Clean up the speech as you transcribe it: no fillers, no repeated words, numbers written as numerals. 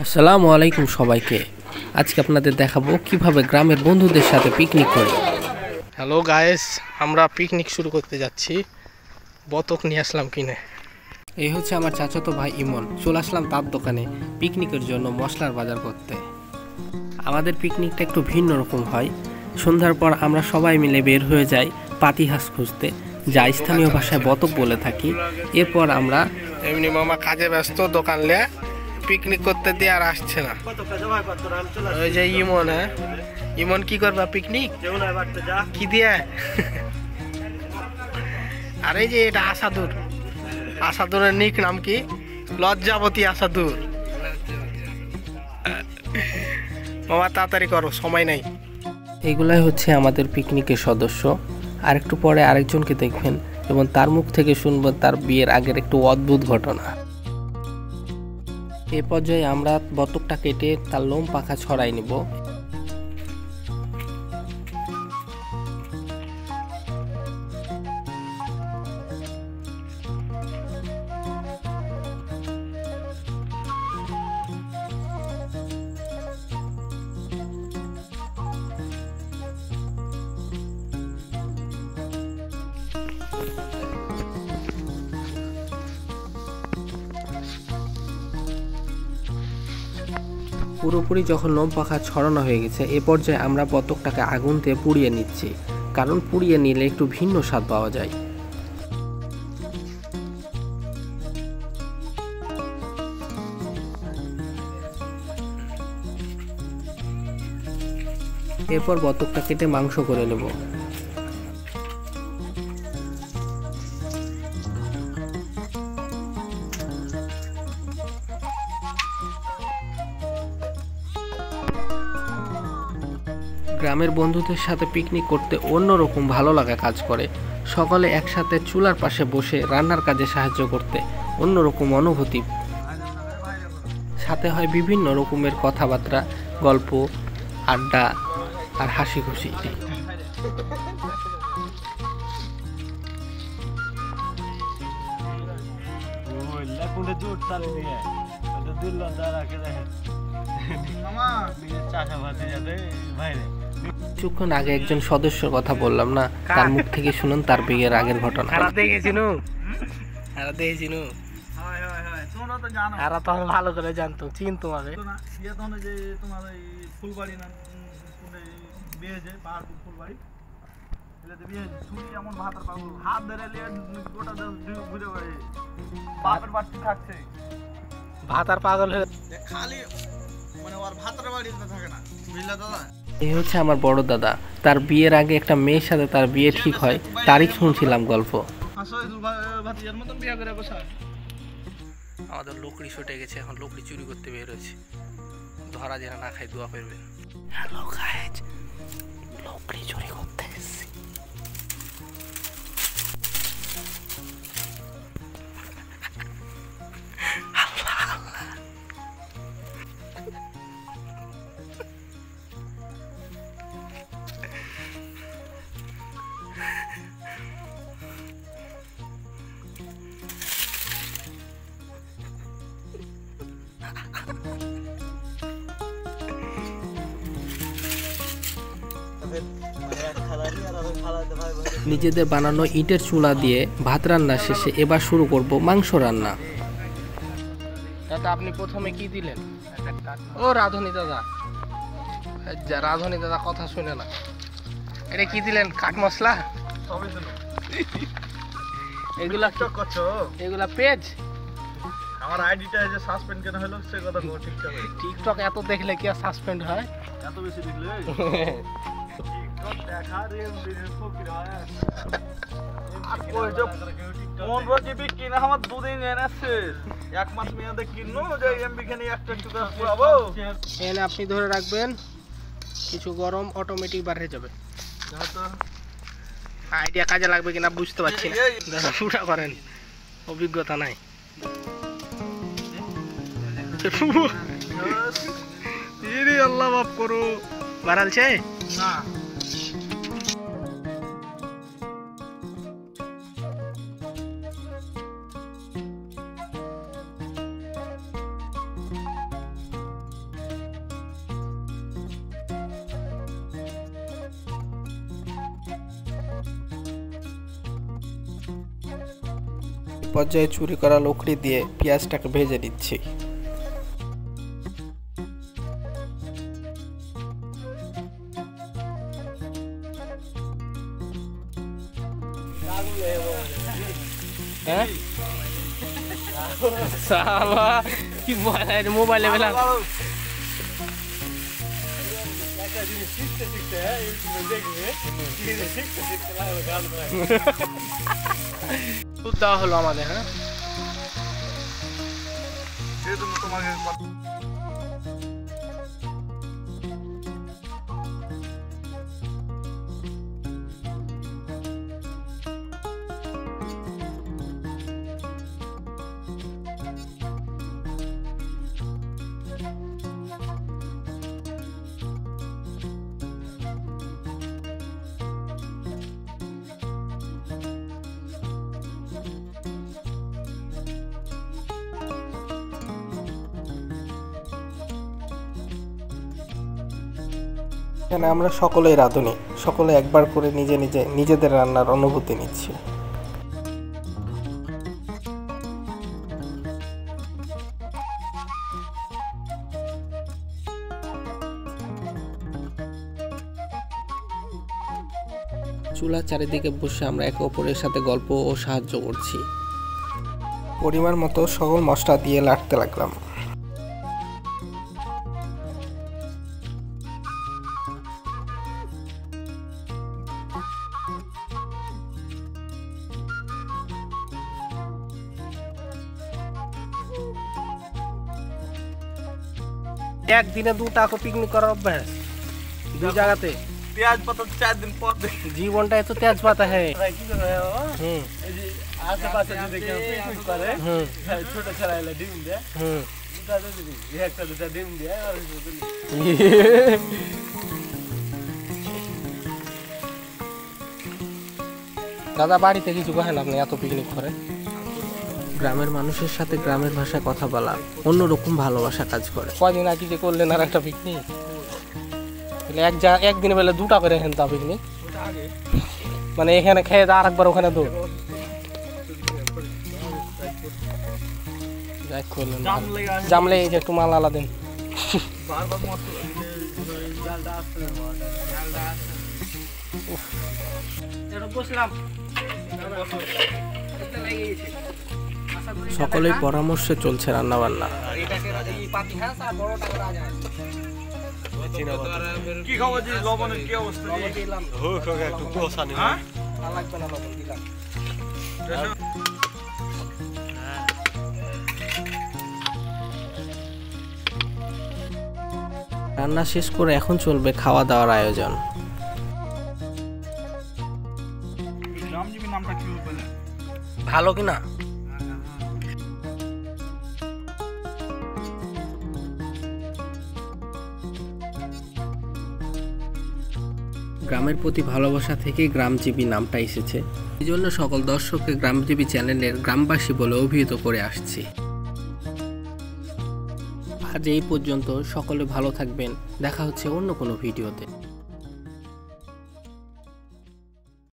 আসসালামু আলাইকুম সবাইকে। আজকে আপনাদের দেখাবো কিভাবে গ্রামের বন্ধুদের সাথে পিকনিক করি। হ্যালো গাইস, আমরা পিকনিক শুরু করতে যাচ্ছি। বতক নিয়ে আসলাম কিনে। এই হচ্ছে আমার চাচাতো ভাই ইমন। চলে আসলাম তার দোকানে পিকনিকের জন্য মশলার বাজার করতে। আমাদের পিকনিকটা একটু ভিন্ন রকম হয়। সন্ধ্যার পর আমরা সবাই মিলে বের হয়ে যাই পাতিহাঁস খুঁজতে, যা স্থানীয় ভাষায় বতক বলে থাকি। এরপর আমরা এমনি মামা কাজে ব্যস্ত, দোকান লে পিকনিক করতে দিয়ে আর আসছে না। ওই যে ইমন, হ্যাঁ ইমন কি করবা পিকনিক কি দিয়ে? আর এই যে এটা আসাদুর, আসাদুরের নিক নাম কি? লজ্জাবতী আসাদুর। মামা তাড়াতাড়ি করো, সময় নাই। এগুলাই হচ্ছে আমাদের পিকনিকের সদস্য। আর একটু পরে আরেকজনকে দেখবেন এবং তার মুখ থেকে শুনবেন তার বিয়ের আগের একটু অদ্ভুত ঘটনা। এ পর্যায়ে আমরা বতকটা কেটে তার লোম পাখা ছড়াই নিব। পুরোপুরি যখন লোম পাখা ছড়ানো হয়ে গেছে, এ পর্যায়ে আমরা বতকটাকে আগুন দিয়ে পুড়িয়ে নিচ্ছি, কারণ পুড়িয়ে নিলে একটু ভিন্ন স্বাদ পাওয়া যায়। এরপর বতকটা কেটে মাংস করে নেব। গ্রামের বন্ধুদের সাথে পিকনিক করতে অন্যরকম ভালো লাগা কাজ করে। সকলে একসাথে চুলার পাশে বসে রান্নার কাজে সাহায্য করতে অন্যরকম অনুভূতি। সাথে হয় বিভিন্ন রকমের কথাবার্তা, গল্প, আড্ডা আর হাসি খুশি। কিছুক্ষণ আগে একজন সদস্যর কথা বললাম না, তার মুখ থেকে শুনুন তার বিয়ের আগের ঘটনা। ভালো করে জানতো, চিনতো আগে। ভাত আর পাগল হয়ে খালি এই হচ্ছে আমার বড় দাদা। তার বিয়ের আগে একটা মেয়ের সাথে তার বিয়ে ঠিক হয়, তারই শুনছিলাম গল্প। আমাদের লকড়ি ছুটে গেছে, এখন লকড়ি চুরি করতে বের হয়েছে। ধরা যেন না খাই, দোয়া করবেন। হ্যালো গাইস, লকড়ি চুরি করতে এসেছি। নিজেদের বানানো ইটের চুলা দিয়ে ভাত রান্না শেষে এবার শুরু করব মাংস রান্না। দাদা আপনি প্রথমে কি দিলেন? ও রাধুনী দাদা, রাধুনী দাদা কথা শুনে না। এটা কি দিলেন? কাঠ মশলা? এগুলা এগুলা পেজ। আমার আইডিটা যে সাসপেন্ড কেন হলো সে কথা বল। টিকটক এত দেখলে কি আর সাসপেন্ড হয়? এত বেশি দেখলে টিকটক দেখা রে ফকির হয়। আর কই যে 15 জিবি কিনা আমার দুদিন এনেছে, এক মাস মেয়াদে কিননো যে এমবি খানি একটা একটু পুরাবো। এনে আপনি ধরে রাখবেন, কিছু গরম অটোমেটিক বার হয়ে যাবে। দেখো আইডিয়া কাজে লাগবে কিনা বুঝতে পারছি না। দেখো শুটা করেন, অভিজ্ঞতা নাই। আল্লাহ মাফ করো, বাড়ালছে না। পর্যায়ে চুরি করা লকড়ি দিয়ে পেঁয়াজটাকে ভেজে নিচ্ছি। কি মোবাইলে বেলা দুধ দেওয়া হলো আমাদের। হ্যাঁ তোমাকে এখানে আমরা সকলেই রাঁধুনি, সকলে একবার করে নিজেদের রান্নার অনুভূতি নিচ্ছি। চুলার চারিদিকে বসে আমরা একে অপরের সাথে গল্প ও সাহায্য করছি। পরিমাণ মতো সকল মশলা দিয়ে লাড়তে লাগলাম। একদিনে 2 টাকা পিকনিক করার অভ্যাস, 2 জায়গাতে পেঁয়াজ পাতা 4 দিন পর দেখি জীবনটা এত তেজ পাতা হ্যাঁ। আশেপাশে যদি কেউ পিকনিক করে ছোট ছেলে ডিম দেয়, একটা দুটা ডিম দেয়। দাদা বাড়িতে কিছু কহেন আপনি এত পিকনিক করেন? গ্রামের মানুষের সাথে গ্রামের ভাষায় কথা বলা অন্যরকম ভালোবাসা কাজ করে। কয়দিন আগে যে করলেন আর একটা পিকনিক, একদিনে বেলা 2টা করে এখানে তা পিকনিক, মানে এখানে খেয়ে আর একবার ওখানে দৌড় জামলে এই যে একটু মাল আলা দেন। সকলের পরামর্শে চলছে রান্না বান্না। কি খবর জি? লবণের কি অবস্থা জি? একটু পোষানি হ্যাঁ লাগবে না লবণ দিলাম। রান্না শেষ করে এখন চলবে খাওয়া দাওয়ার আয়োজন। রামজীবী নামটা কি বলে? ভালো কিনা? গ্রামের প্রতি ভালোবাসা থেকে গ্রামজীবী নামটা এসেছে। এই জন্য সকল দর্শককে গ্রামজীবী চ্যানেলের গ্রামবাসী বলে অভিহিত করে আসছি। আজ এই পর্যন্ত, সকলে ভালো থাকবেন, দেখা হচ্ছে অন্য কোনো ভিডিওতে।